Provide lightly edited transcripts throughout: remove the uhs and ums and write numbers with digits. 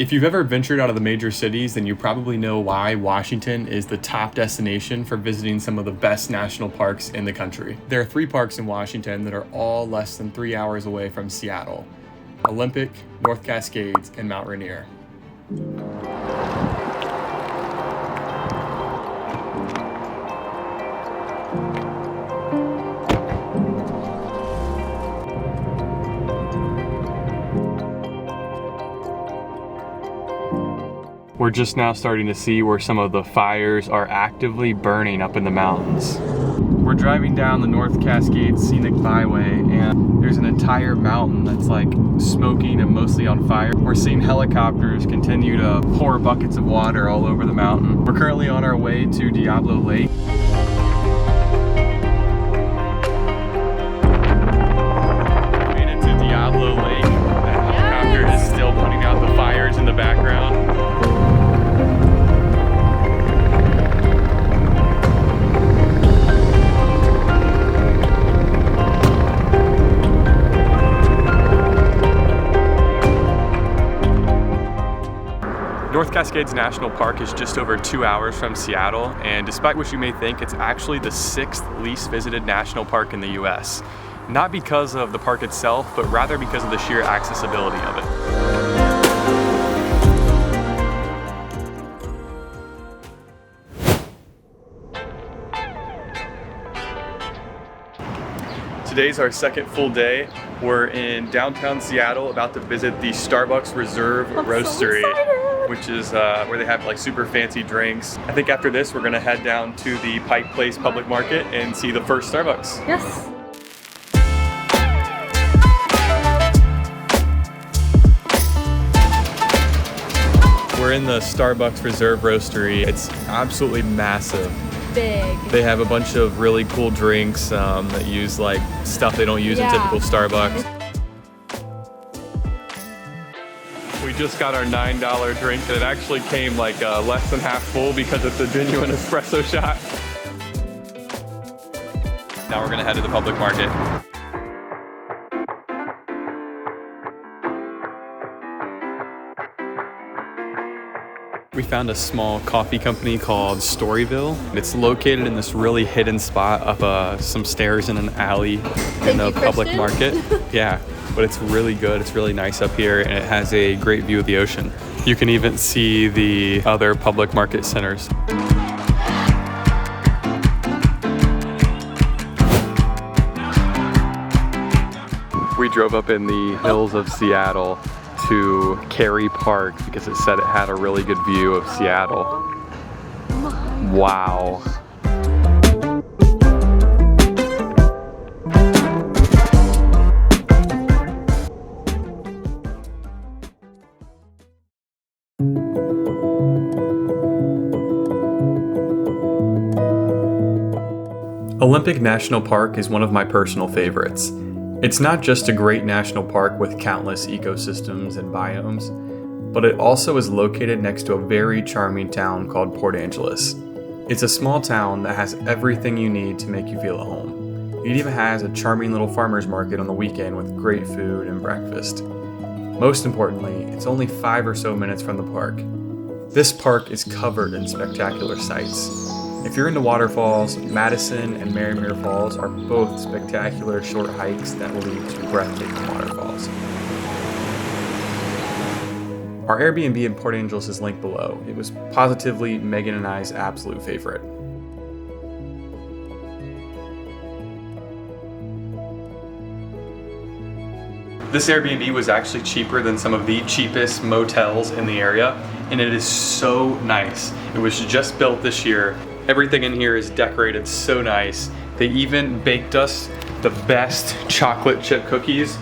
If you've ever ventured out of the major cities, then you probably know why Washington is the top destination for visiting some of the best national parks in the country. There are 3 parks in Washington that are all less than 3 hours away from Seattle: Olympic, North Cascades, and Mount Rainier. We're just now starting to see where some of the fires are actively burning up in the mountains. We're driving down the North Cascades Scenic Byway, and there's an entire mountain that's like smoking and mostly on fire. We're seeing helicopters continue to pour buckets of water all over the mountain. We're currently on our way to Diablo Lake. Made it to Diablo Lake. That helicopter is still putting out the fires in the background. North Cascades National Park is just over 2 hours from Seattle, and despite what you may think, it's actually the 6th least visited national park in the US. Not because of the park itself, but rather because of the sheer accessibility of it. Today's our second full day. We're in downtown Seattle, about to visit the Starbucks Reserve Roastery. Which is where they have like super fancy drinks. I think after this, we're gonna head down to the Pike Place Public Market and see the first Starbucks. Yes. We're in the Starbucks Reserve Roastery. It's absolutely massive. Big. They have a bunch of really cool drinks that use like stuff they don't use in typical Starbucks. We just got our $9 drink, and it actually came like less than half full because it's a genuine espresso shot. Now we're gonna head to the public market. We found a small coffee company called Storyville. It's located in this really hidden spot up some stairs in an alley in the public market. Yeah. But it's really good. It's really nice up here, and it has a great view of the ocean. You can even see the other public market centers. We drove up in the hills of Seattle to Cary Park because it said it had a really good view of Seattle. Wow. Olympic National Park is one of my personal favorites. It's not just a great national park with countless ecosystems and biomes, but it also is located next to a very charming town called Port Angeles. It's a small town that has everything you need to make you feel at home. It even has a charming little farmer's market on the weekend with great food and breakfast. Most importantly, it's only 5 or so minutes from the park. This park is covered in spectacular sights. If you're into waterfalls, Madison and Rainier Falls are both spectacular short hikes that lead to breathtaking waterfalls. Our Airbnb in Port Angeles is linked below. It was positively Megan and I's absolute favorite. This Airbnb was actually cheaper than some of the cheapest motels in the area, and it is so nice. It was just built this year. Everything in here is decorated so nice. They even baked us the best chocolate chip cookies.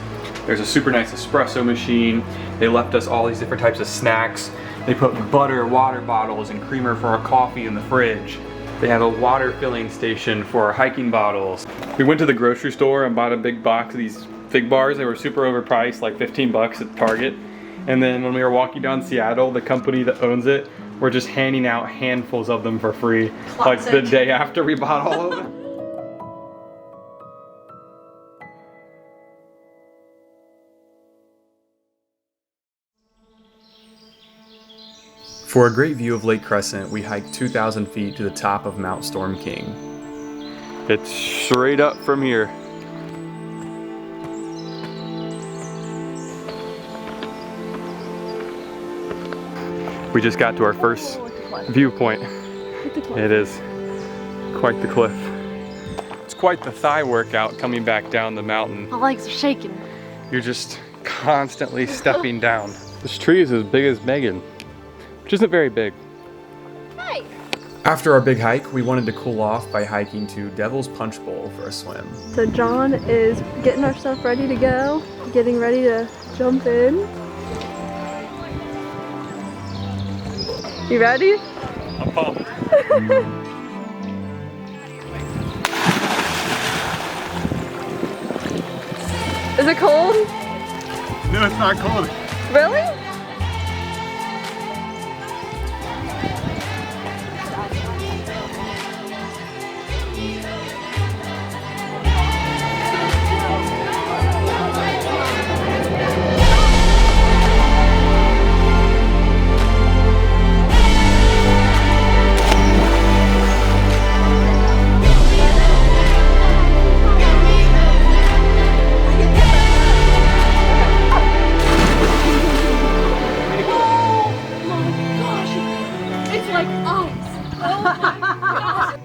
There's a super nice espresso machine. They left us all these different types of snacks. They put butter, water bottles, and creamer for our coffee in the fridge. They have a water filling station for our hiking bottles. We went to the grocery store and bought a big box of these fig bars. They were super overpriced, like 15 bucks at Target. And then when we were walking down Seattle, the company that owns it were just handing out handfuls of them for free. Classic. Like the day after we bought all of them. For a great view of Lake Crescent, we hiked 2,000 feet to the top of Mount Storm King. It's straight up from here. We just got to our first viewpoint. It is quite the cliff. It's quite the thigh workout coming back down the mountain. My legs are shaking. You're just constantly stepping down. This tree is as big as Megan, which isn't very big. Hey! After our big hike, we wanted to cool off by hiking to Devil's Punch Bowl for a swim. So John is getting our stuff ready to go, getting ready to jump in. You ready? I'm pumped. Is it cold? No, it's not cold. Really?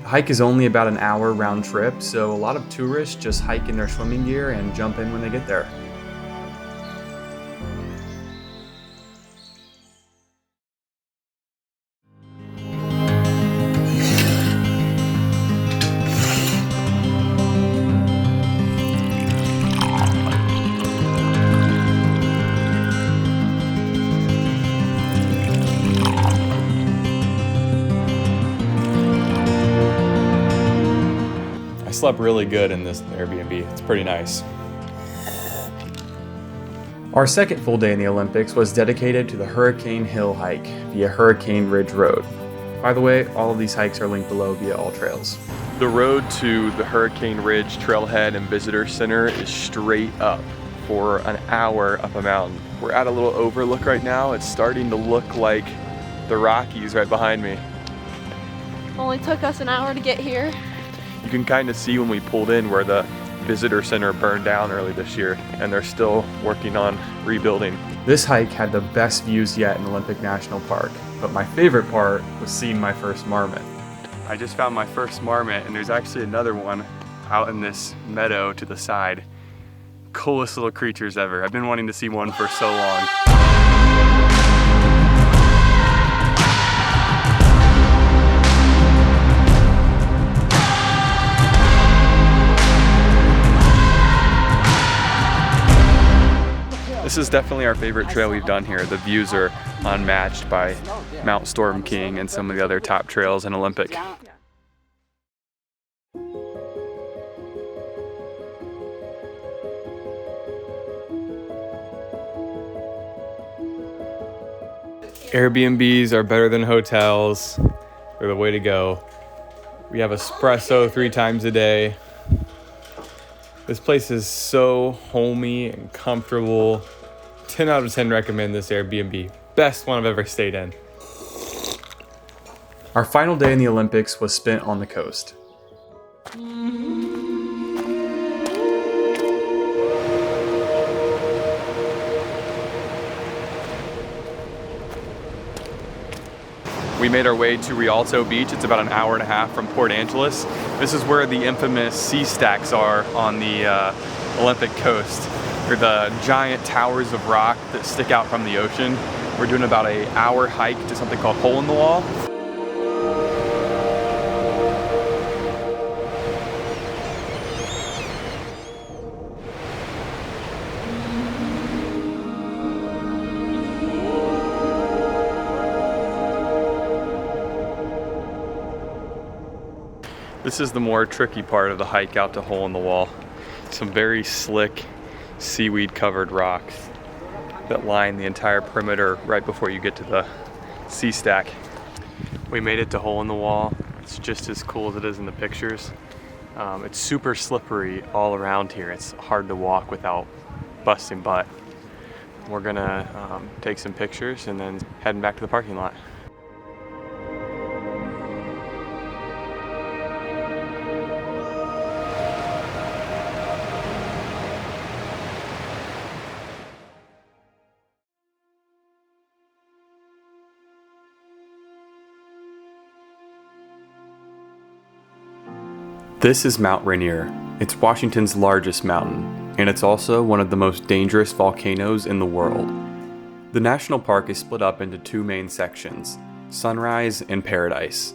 The hike is only about an hour round trip, so a lot of tourists just hike in their swimming gear and jump in when they get there. I slept really good in this Airbnb. It's pretty nice. Our second full day in the Olympics was dedicated to the Hurricane Hill hike via Hurricane Ridge Road. By the way, all of these hikes are linked below via all trails. The road to the Hurricane Ridge Trailhead and Visitor Center is straight up for an hour up a mountain. We're at a little overlook right now. It's starting to look like the Rockies right behind me. Only took us an hour to get here. You can kind of see when we pulled in where the visitor center burned down early this year, and they're still working on rebuilding. This hike had the best views yet in Olympic National Park, but my favorite part was seeing my first marmot. I just found my first marmot, and there's actually another one out in this meadow to the side. Coolest little creatures ever. I've been wanting to see one for so long. This is definitely our favorite trail we've done here. The views are unmatched by Mount Storm King and some of the other top trails in Olympic. Airbnbs are better than hotels. They're the way to go. We have espresso 3 times a day. This place is so homey and comfortable. 10 out of 10 recommend this Airbnb. Best one I've ever stayed in. Our final day in the Olympics was spent on the coast. We made our way to Rialto Beach. It's about an hour and a half from Port Angeles. This is where the infamous sea stacks are on the Olympic coast. They're the giant towers of rock that stick out from the ocean. We're doing about an hour hike to something called Hole in the Wall. This is the more tricky part of the hike out to Hole in the Wall. Some very slick, seaweed covered rocks that line the entire perimeter right before you get to the sea stack. We made it to Hole in the Wall. It's just as cool as it is in the pictures. It's super slippery all around here. It's hard to walk without busting butt. We're gonna take some pictures and then heading back to the parking lot. This is Mount Rainier. It's Washington's largest mountain, and it's also one of the most dangerous volcanoes in the world. The national park is split up into two main sections, Sunrise and Paradise.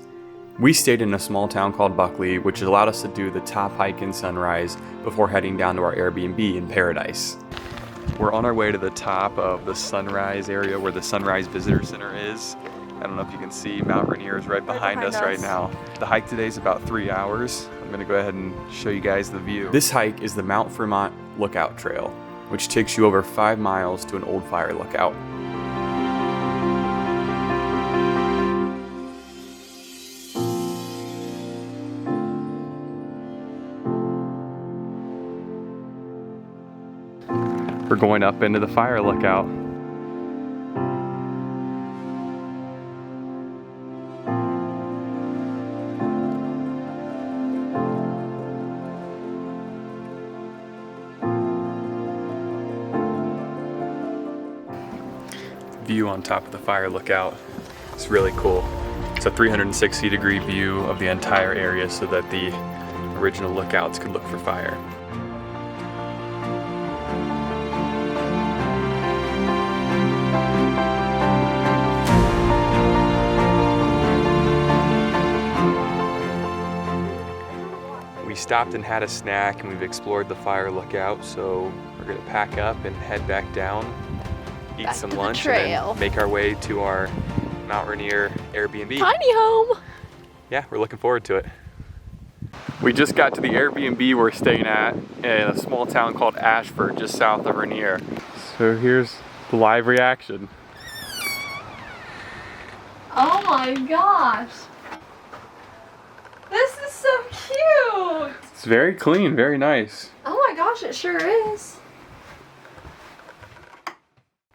We stayed in a small town called Buckley, which allowed us to do the top hike in Sunrise before heading down to our Airbnb in Paradise. We're on our way to the top of the Sunrise area where the Sunrise Visitor Center is. I don't know if you can see, Mount Rainier is right behind us right now. The hike today is about 3 hours. I'm gonna go ahead and show you guys the view. This hike is the Mount Fremont Lookout Trail, which takes you over 5 miles to an old fire lookout. We're going up into the fire lookout. View on top of the fire lookout. It's really cool. It's a 360-degree view of the entire area so that the original lookouts could look for fire. We stopped and had a snack and we've explored the fire lookout, so we're gonna pack up and head back down, eat some lunch, and then make our way to our Mount Rainier Airbnb. Tiny home! Yeah, we're looking forward to it. We just got to the Airbnb we're staying at in a small town called Ashford, just south of Rainier. So here's the live reaction. Oh my gosh! This is so cute! It's very clean, very nice. Oh my gosh, it sure is.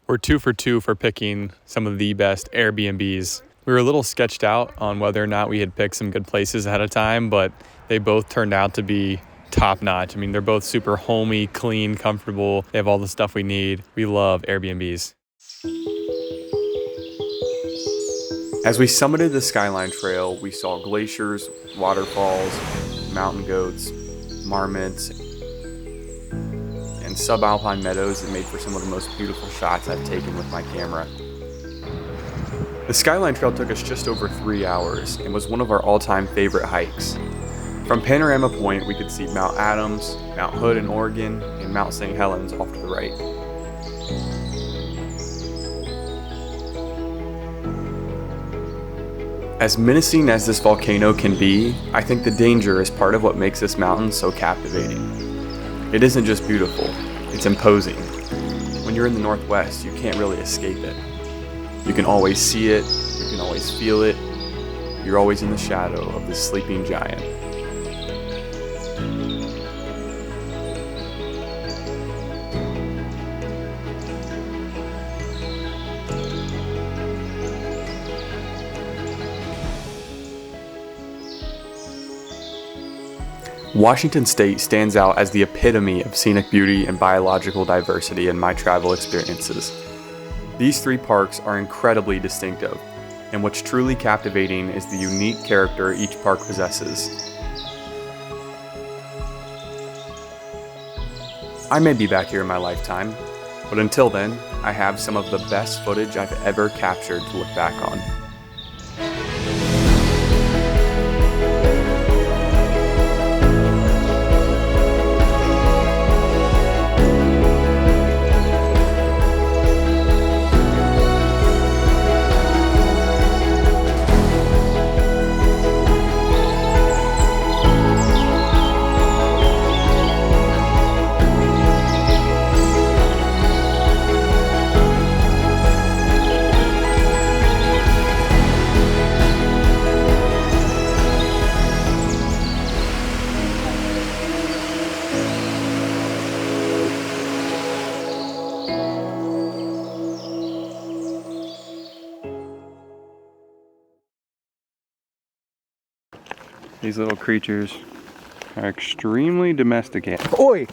We're 2 for 2 for picking some of the best Airbnbs. We were a little sketched out on whether or not we had picked some good places ahead of time, but they both turned out to be top notch. I mean, they're both super homey, clean, comfortable. They have all the stuff we need. We love Airbnbs. As we summited the Skyline Trail, we saw glaciers, waterfalls, mountain goats, marmots, and subalpine meadows that made for some of the most beautiful shots I've taken with my camera. The Skyline Trail took us just over 3 hours and was one of our all-time favorite hikes. From Panorama Point, we could see Mount Adams, Mount Hood in Oregon, and Mount St. Helens off to the right. As menacing as this volcano can be, I think the danger is part of what makes this mountain so captivating. It isn't just beautiful, it's imposing. When you're in the Northwest, you can't really escape it. You can always see it, you can always feel it, you're always in the shadow of this sleeping giant. Washington State stands out as the epitome of scenic beauty and biological diversity in my travel experiences. These 3 parks are incredibly distinctive, and what's truly captivating is the unique character each park possesses. I may be back here in my lifetime, but until then, I have some of the best footage I've ever captured to look back on. These little creatures are extremely domesticated. Oi!